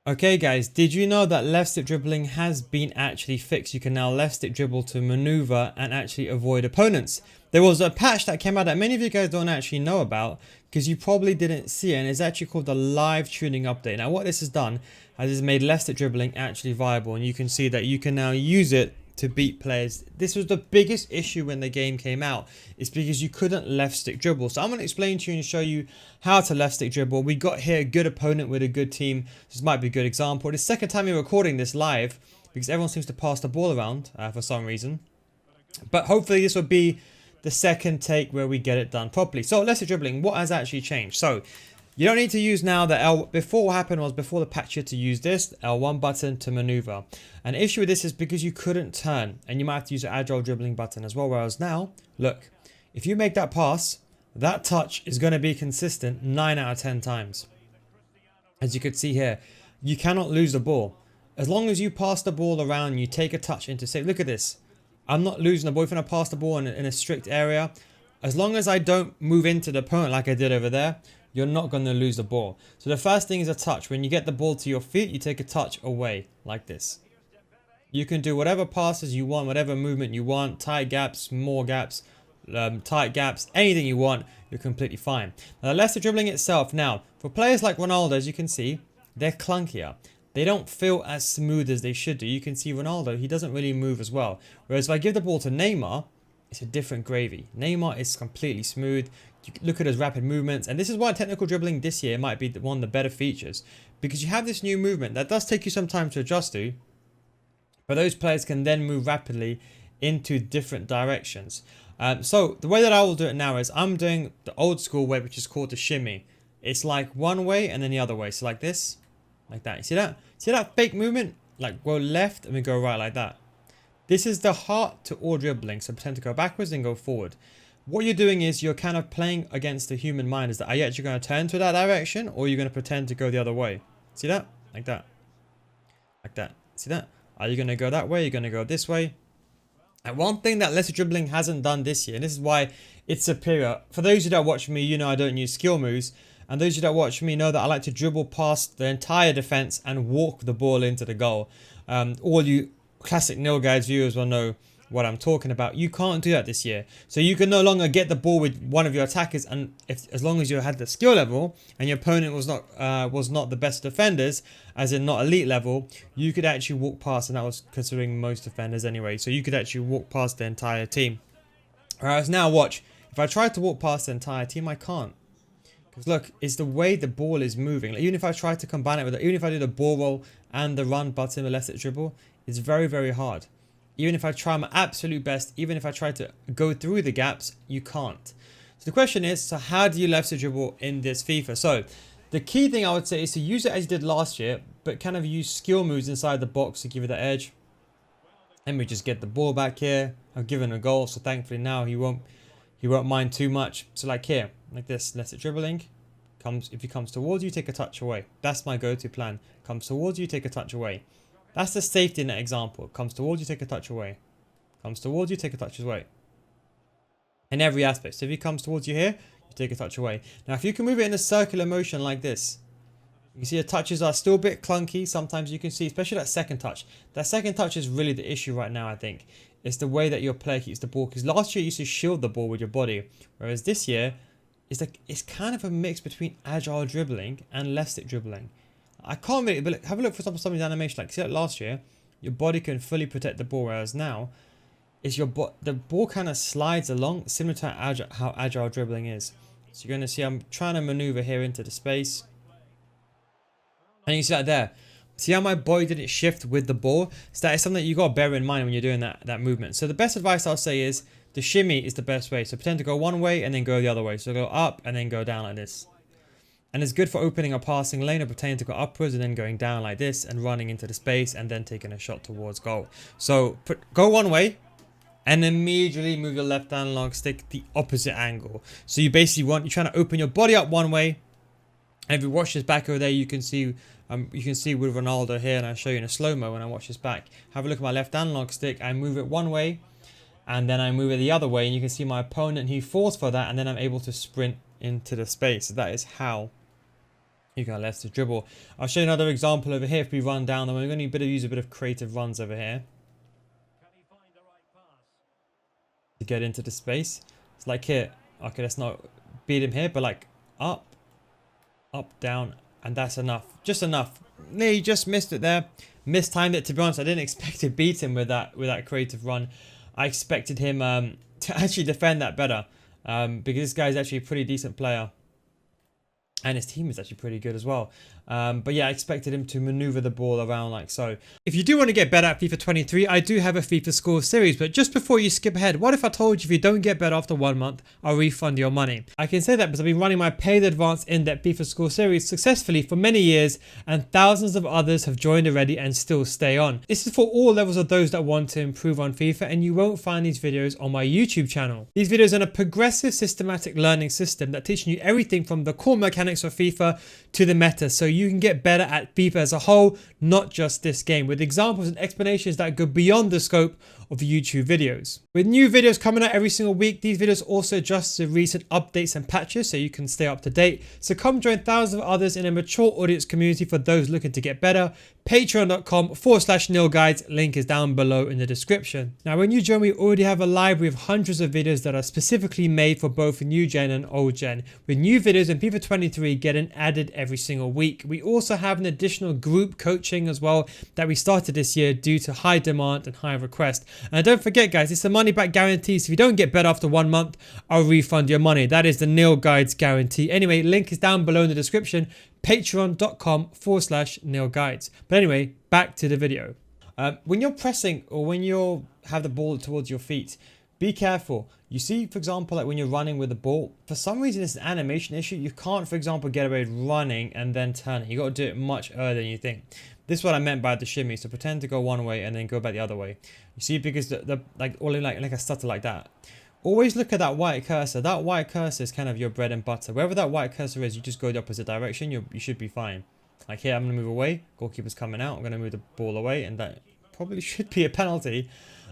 Okay guys, did you know that left stick dribbling has been actually fixed? You can now left stick dribble to maneuver and actually avoid opponents. There was a patch that came out that many of you guys don't actually know about because you probably didn't see it, and it's actually called the live tuning update. Now what this has done is made left stick dribbling actually viable, and you can see that you can now use it to beat players. This was the biggest issue when the game came out. It's because you couldn't left stick dribble. So I'm going to explain to you and show you how to left stick dribble. We got here a good opponent with a good team. This might be a good example. It's the second time we're recording this live because everyone seems to pass the ball around for some reason. But hopefully this will be the second take where we get it done properly. So left stick dribbling, what has actually changed? So you don't need to use now the L. Before, what happened was before the patch you had to use this L1 button to maneuver. And the issue with this is because you couldn't turn, and you might have to use the agile dribbling button as well. Whereas now, look, if you make that pass, that touch is going to be consistent 9 out of 10 times. As you could see here, you cannot lose the ball. As long as you pass the ball around, you take a touch into save. Look at this. I'm not losing the ball. If I pass the ball in a strict area, as long as I don't move into the opponent like I did over there, you're not going to lose the ball. So the first thing is a touch. When you get the ball to your feet, you take a touch away like this. You can do whatever passes you want, whatever movement you want, tight gaps, small gaps, tight gaps, anything you want, you're completely fine. Now, the left stick dribbling itself, now, for players like Ronaldo, as you can see, they're clunkier. They don't feel as smooth as they should do. You can see Ronaldo, he doesn't really move as well. Whereas if I give the ball to Neymar, it's a different gravy. Neymar is completely smooth. You look at his rapid movements, and this is why technical dribbling this year might be one of the better features, because you have this new movement that does take you some time to adjust to, but those players can then move rapidly into different directions. So the way that I will do it now is I'm doing the old school way, which is called the shimmy. It's like one way and then the other way. So like this, like that. You see that? See that fake movement? Like go left and we go right like that. This is the heart to all dribbling. So pretend to go backwards and go forward. What you're doing is you're kind of playing against the human mind. Is that are you actually going to turn to that direction, or are you going to pretend to go the other way? See that? Like that. Like that. See that? Are you going to go that way? You're going to go this way. And one thing that left stick dribbling hasn't done this year, and this is why it's superior. For those of you that watch me, you know I don't use skill moves. And those of you that watch me know that I like to dribble past the entire defense and walk the ball into the goal. All you classic nil guys viewers will know what I'm talking about. You can't do that this year. So you can no longer get the ball with one of your attackers, and as long as you had the skill level and your opponent was not the best defenders, as in not elite level, you could actually walk past, and that was considering most defenders anyway. So you could actually walk past the entire team. Whereas now watch, if I try to walk past the entire team, I can't. Because look, it's the way the ball is moving. Like, even if I try to combine it with it, even if I do the ball roll and the run button with left stick dribble, it's very, very hard. Even if I try my absolute best, even if I try to go through the gaps, you can't. So the question is, so how do you left stick dribble in this FIFA? So the key thing I would say is to use it as you did last year, but kind of use skill moves inside the box to give it the edge. Let me just get the ball back here. I've given a goal, so thankfully now he won't mind too much. So like here, like this, left stick dribbling. If he comes towards you, take a touch away. That's my go-to plan. Comes towards you, take a touch away. That's the safety net example. Comes towards you, take a touch away. Comes towards you, take a touch away. In every aspect. So if he comes towards you here, you take a touch away. Now if you can move it in a circular motion like this, you see the touches are still a bit clunky. Sometimes you can see, especially that second touch. That second touch is really the issue right now, I think. It's the way that your player keeps the ball. Because last year you used to shield the ball with your body. Whereas this year, it's kind of a mix between agile dribbling and left stick dribbling. I can't really, but have a look for some of the animation. Like, see that last year, your body can fully protect the ball, whereas now, it's the ball kind of slides along, similar to how agile dribbling is. So you're going to see I'm trying to maneuver here into the space. And you see that there. See how my body didn't shift with the ball? So that is something that you got to bear in mind when you're doing that movement. So the best advice I'll say is, the shimmy is the best way. So pretend to go one way and then go the other way. So go up and then go down like this. And it's good for opening a passing lane, or pretending to go upwards and then going down like this and running into the space and then taking a shot towards goal. So go one way and immediately move your left analog stick the opposite angle. So you basically you're trying to open your body up one way. And if you watch this back over there, you can see with Ronaldo here, and I'll show you in a slow-mo when I watch this back. Have a look at my left analog stick. I move it one way and then I move it the other way, and you can see my opponent, he falls for that, and then I'm able to sprint into the space. So that is how You got left to dribble. I'll show you another example over here. If we run down, then we're going to use a bit of creative runs over here to get into the space. It's like here. Okay, let's not beat him here, but like up, down, and that's enough. Just enough. He just missed it there. Mistimed it, to be honest. I didn't expect to beat him with that creative run. I expected him to actually defend that better, because this guy is actually a pretty decent player. And his team is actually pretty good as well. But yeah, I expected him to maneuver the ball around like so. If you do want to get better at FIFA 23, I do have a FIFA School Series. But just before you skip ahead, what if I told you if you don't get better after 1 month, I'll refund your money? I can say that because I've been running my paid advanced in-depth FIFA School Series successfully for many years, and thousands of others have joined already and still stay on. This is for all levels of those that want to improve on FIFA, and you won't find these videos on my YouTube channel. These videos are in a progressive systematic learning system that teaching you everything from the core mechanics of FIFA to the meta, so you can get better at FIFA as a whole, not just this game, with examples and explanations that go beyond the scope of the YouTube videos. With new videos coming out every single week, these videos also adjust to recent updates and patches so you can stay up to date. So come join thousands of others in a mature audience community for those looking to get better. Patreon.com/NilGuides, link is down below in the description. Now when you join, we already have a library of hundreds of videos that are specifically made for both new gen and old gen, with new videos in FIFA 23 getting added every single week. We also have an additional group coaching as well that we started this year due to high demand and high request. And don't forget guys, it's a money back guarantee, so if you don't get better after 1 month, I'll refund your money. That is the Nil Guides guarantee. Anyway, link is down below in the description, patreon.com/NilGuides. But anyway, back to the video. When you're pressing or when you have the ball towards your feet, be careful. You see, for example, like when you're running with the ball, for some reason it's an animation issue. You can't, for example, get away with running and then turning. You got to do it much earlier than you think. This is what I meant by the shimmy. So pretend to go one way and then go back the other way. You see, because the like all in like a stutter like that. Always look at that white cursor. That white cursor is kind of your bread and butter. Wherever that white cursor is, you just go the opposite direction. You should be fine. Like here, I'm going to move away. Goalkeeper's coming out. I'm going to move the ball away, and that probably should be a penalty.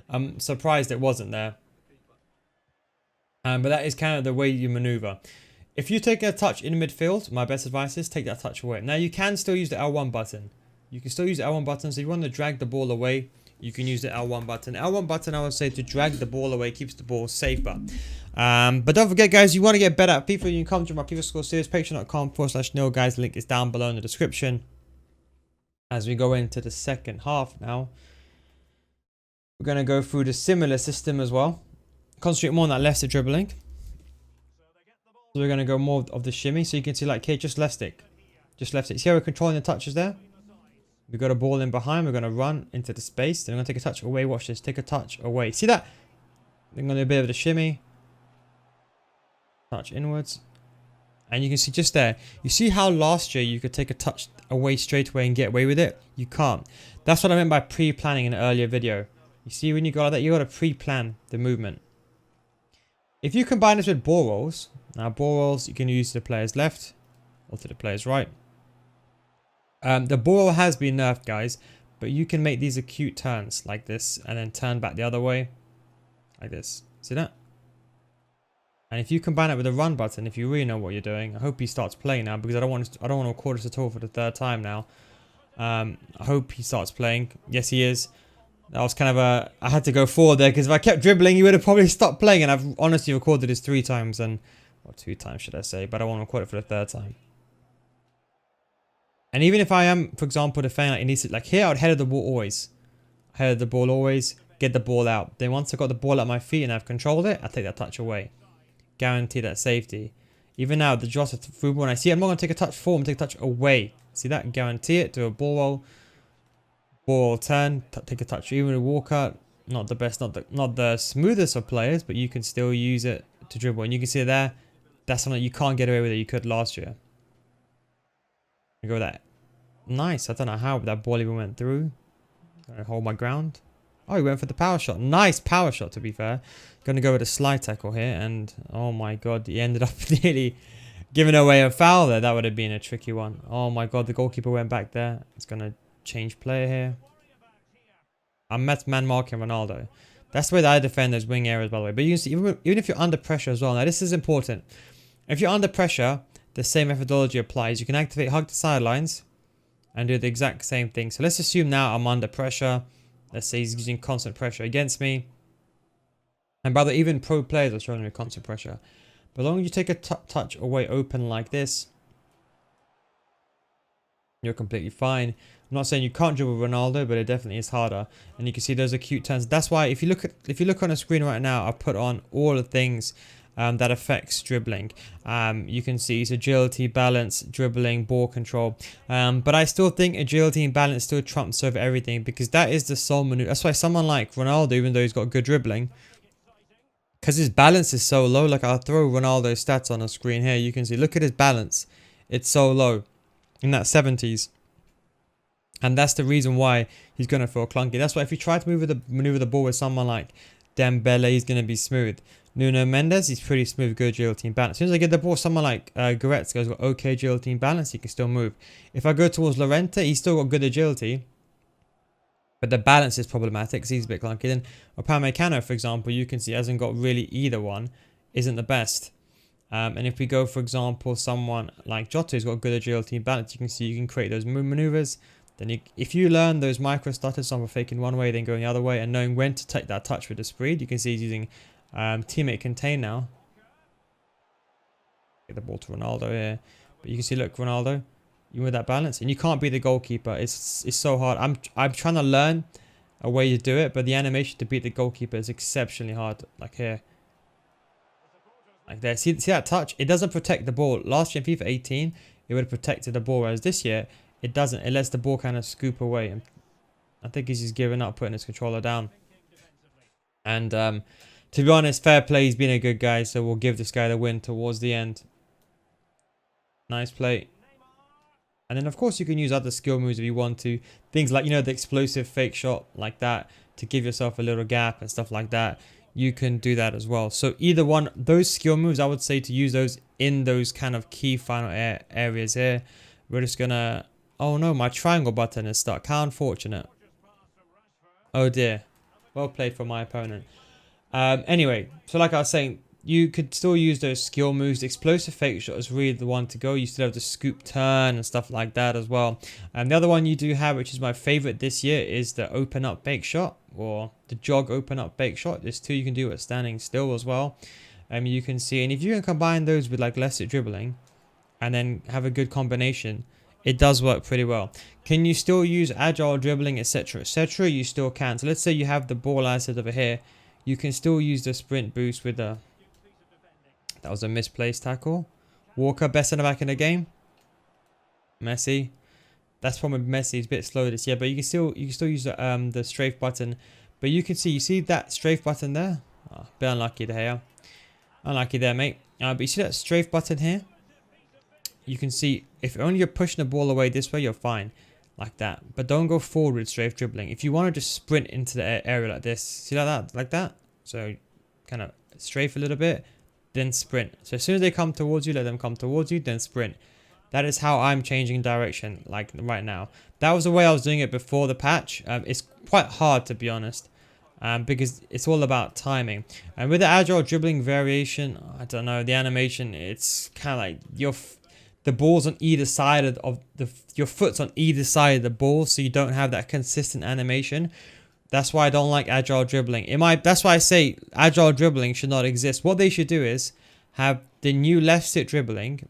I'm surprised it wasn't there. But that is kind of the way you maneuver. If you take a touch in midfield, my best advice is take that touch away. Now you can still use the L1 button. You can still use the L1 button. So if you want to drag the ball away, you can use the L1 button. L1 button, I would say, to drag the ball away, keeps the ball safer. But don't forget, guys, you want to get better at FIFA, you can come to my FIFA School Series, patreon.com/NilGuides, link is down below in the description. As we go into the second half now, we're going to go through the similar system as well. Concentrate more on that left stick dribbling. So we're going to go more of the shimmy. So you can see like here, just left stick. Just left stick. See how we're controlling the touches there? We've got a ball in behind. We're going to run into the space. Then we're going to take a touch away. Watch this. Take a touch away. See that? We're going to do a bit of the shimmy. Touch inwards. And you can see just there. You see how last year you could take a touch away straight away and get away with it? You can't. That's what I meant by pre-planning in an earlier video. You see when you got that, you got to pre-plan the movement. If you combine this with ball rolls, now ball rolls you can use to the player's left or to the player's right. The ball roll has been nerfed, guys, but you can make these acute turns like this and then turn back the other way like this. See that? And if you combine it with the run button, if you really know what you're doing, I hope he starts playing now because I don't want to record this at all for the third time now. I hope he starts playing. Yes, he is. That was kind of a... I had to go forward there because if I kept dribbling, he would have probably stopped playing. And I've honestly recorded this 3 times and... Or 2 times, should I say. But I want to record it for the 3rd time. And even if I am, for example, defending, like, it needs to... Like here, I would head the ball always. Head the ball always. Get the ball out. Then once I got the ball at my feet and I've controlled it, I take that touch away. Guarantee that safety. Even now, the Jota through ball, when I see it, I'm not going to take a touch forward, I'm going to take a touch away. See that? Guarantee it. Do a ball roll. Ball turn, take a touch. Even a Walker, not the best, not the smoothest of players, but you can still use it to dribble. And you can see there, that's something you can't get away with that you could last year. I go with that. Nice. I don't know how that ball even went through. I hold my ground. Oh, he went for the power shot. Nice power shot, to be fair. Going to go with a slide tackle here, and oh my god, he ended up nearly giving away a foul there. That would have been a tricky one. Oh my god, the goalkeeper went back there. It's going to change player here. I'm man marking Ronaldo. That's the way that I defend those wing areas, by the way. But you can see, even if you're under pressure as well. Now, this is important. If you're under pressure, the same methodology applies. You can activate hug the sidelines and do the exact same thing. So let's assume now I'm under pressure. Let's say he's using constant pressure against me. And by the way, even pro players are showing me constant pressure. But as long as you take a touch away open like this, you're completely fine. I'm not saying you can't dribble Ronaldo, but it definitely is harder. And you can see those are cute turns. That's why if you look on the screen right now, I've put on all the things that affects dribbling. You can see it's agility, balance, dribbling, ball control. But I still think agility and balance still trumps over everything, because that is the sole maneuver. That's why someone like Ronaldo, even though he's got good dribbling, because his balance is so low. Like, I'll throw Ronaldo's stats on the screen here. You can see, look at his balance. It's so low, in that 70s. And that's the reason why he's going to feel clunky. That's why if you try to maneuver the ball with someone like Dembele, he's going to be smooth. Nuno Mendes, he's pretty smooth, good agility and balance. As soon as I get the ball, someone like Goretzka has got okay agility and balance, he can still move. If I go towards Llorente, he's still got good agility, but the balance is problematic because he's a bit clunky. Then Upamecano, for example, you can see hasn't got really either one, isn't the best. And if we go, for example, someone like Jota, who's got good agility and balance, you can see you can create those maneuvers. Then if you learn those micro stutters, some are faking one way, then going the other way, and knowing when to take that touch with the speed, you can see he's using teammate contain now. Get the ball to Ronaldo here. But you can see, look, Ronaldo, you with that balance, and you can't be the goalkeeper. It's so hard. I'm trying to learn a way to do it, but the animation to beat the goalkeeper is exceptionally hard. Like here. Like there. See that touch? It doesn't protect the ball. Last year in FIFA 18, it would have protected the ball, whereas this year, it doesn't. It lets the ball kind of scoop away. And I think he's just giving up, putting his controller down. And to be honest, fair play. He's been a good guy, so we'll give this guy the win towards the end. Nice play. And then, of course, you can use other skill moves if you want to. Things like, you know, the explosive fake shot like that to give yourself a little gap and stuff like that. You can do that as well. So either one, those skill moves, I would say to use those in those kind of key final areas here. We're just going to... Oh no, my triangle button is stuck. How unfortunate. Oh dear. Well played for my opponent. Anyway, so like I was saying, you could still use those skill moves. The explosive fake shot is really the one to go. You still have the scoop turn and stuff like that as well. And the other one you do have, which is my favorite this year, is the open up bake shot, or the jog open up bake shot. There's two you can do at standing still as well. You can see, and if you can combine those with like left-stick dribbling and then have a good combination, it does work pretty well. Can you still use agile dribbling, etc., etc.? You still can. So let's say you have the ball asset over here. You can still use the sprint boost with the... That was a misplaced tackle. Walker, best centre back in the game. Messi. That's probably Messi. He's a bit slow this year, but you can still use the strafe button. But you can see that strafe button there? Oh, bit unlucky there. Unlucky there, mate. But you see that strafe button here? You can see if only you're pushing the ball away this way, you're fine. Like that. But don't go forward with strafe dribbling. If you want to just sprint into the area like this, see like that? So kind of strafe a little bit, then sprint. So as soon as they come towards you, let them come towards you, then sprint. That is how I'm changing direction, like right now. That was the way I was doing it before the patch. It's quite hard, to be honest, because it's all about timing. And with the agile dribbling variation, I don't know, the animation, it's kind of like the ball's on either side of your foot's on either side of the ball, so you don't have that consistent animation. That's why I don't like agile dribbling. That's why I say agile dribbling should not exist. What they should do is have the new left stick dribbling,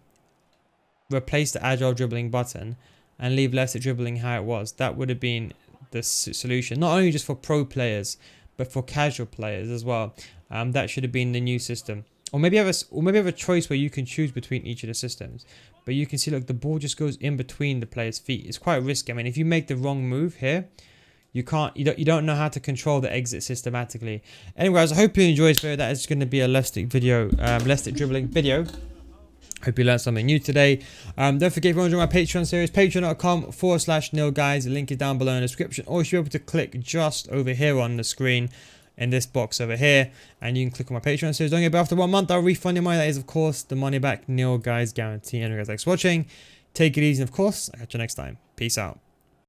replace the agile dribbling button, and leave left stick dribbling how it was. That would have been the solution, not only just for pro players, but for casual players as well. That should have been the new system. Or maybe have a choice where you can choose between each of the systems. But you can see, look, the ball just goes in between the player's feet. It's quite risky. I mean, if you make the wrong move here, you don't know how to control the exit systematically. Anyways, I hope you enjoyed this video. That is going to be a left stick dribbling video. Hope you learned something new today. Don't forget, if you want to join my Patreon series, patreon.com/nilguys. The link is down below in the description. Or you should be able to click just over here on the screen, in this box over here, and you can click on my Patreon series. Don't get it, after 1 month, I'll refund your money. That is, of course, the money back Nil Guys guarantee. Anyway, guys, thanks for watching. Take it easy, and of course, I'll catch you next time. Peace out.